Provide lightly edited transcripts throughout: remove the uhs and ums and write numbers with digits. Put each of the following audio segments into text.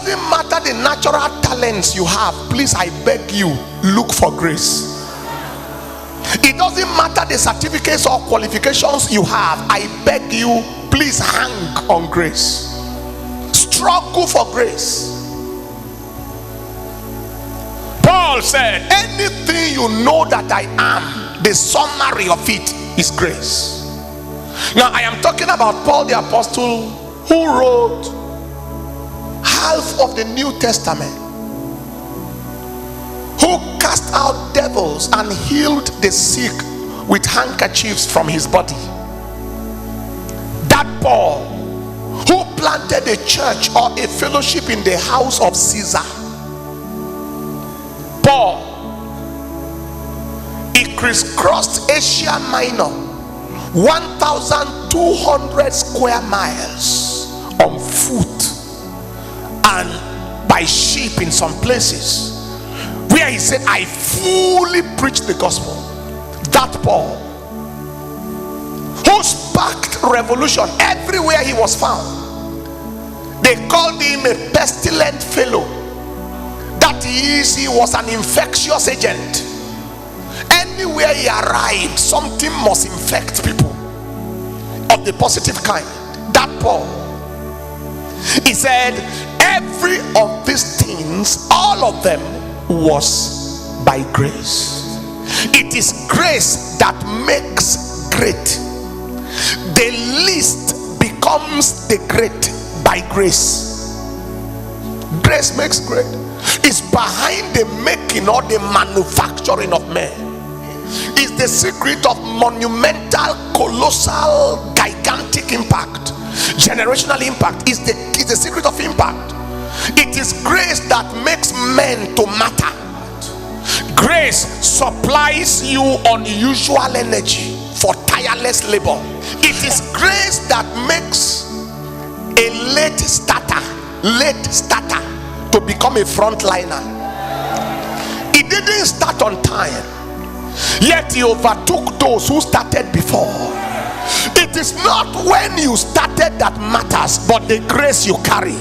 doesn't matter the natural talents you have. Please, I beg you, look for grace. It doesn't matter the certificates or qualifications you have. I beg you, please hang on grace. Struggle for grace. Paul said, anything you know that I am, the summary of it is grace. Now I am talking about Paul the Apostle, who wrote half of the New Testament, who cast out devils and healed the sick with handkerchiefs from his body. That Paul, who planted a church or a fellowship in the house of Caesar. Paul, he crisscrossed Asia Minor, 1,200 square miles on foot and by ship in some places, where he said, I fully preached the gospel. That Paul, who sparked revolution everywhere he was found. They called him a pestilent fellow. That is, he was an infectious agent. Anywhere he arrived, something must infect people of the positive kind. That Paul, he said, every of these things, all of them was by grace. It is grace that makes great. The least becomes the great by grace. Grace makes great. It's behind the making or the manufacturing of men. It's the secret of monumental, colossal, gigantic impact. Generational impact is the secret of impact. It is grace that makes men to matter. Grace supplies you unusual energy for tireless labor. It is grace that makes a late starter to become a frontliner. He didn't start on time, yet he overtook those who started before. It is not when you started that matters, but the grace you carry.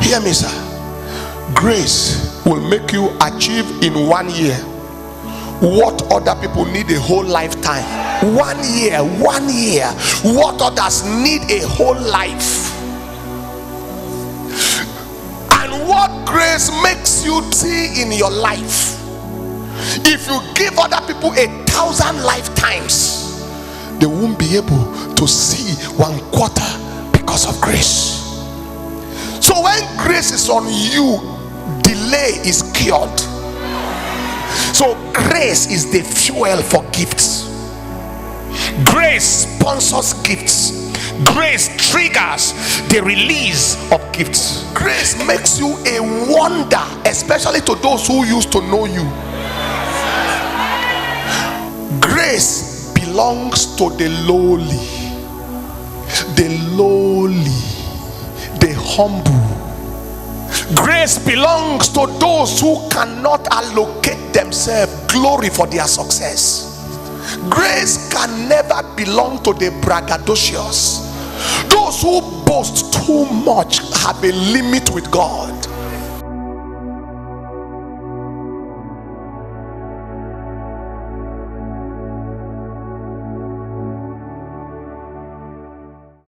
Hear me, sir. Grace will make you achieve in 1 year what other people need a whole lifetime. 1 year, 1 year, what others need a whole life. And what grace makes you see in your life, if you give other people 1,000 lifetimes, they won't be able to see 1/4 because of grace. So when grace is on you, delay is cured. So grace is the fuel for gifts. Grace sponsors gifts. Grace triggers the release of gifts. Grace makes you a wonder, especially to those who used to know you. Grace belongs to the lowly, the humble. Grace belongs to those who cannot allocate themselves glory for their success. Grace can never belong to the braggadocious. Those who boast too much have a limit with God.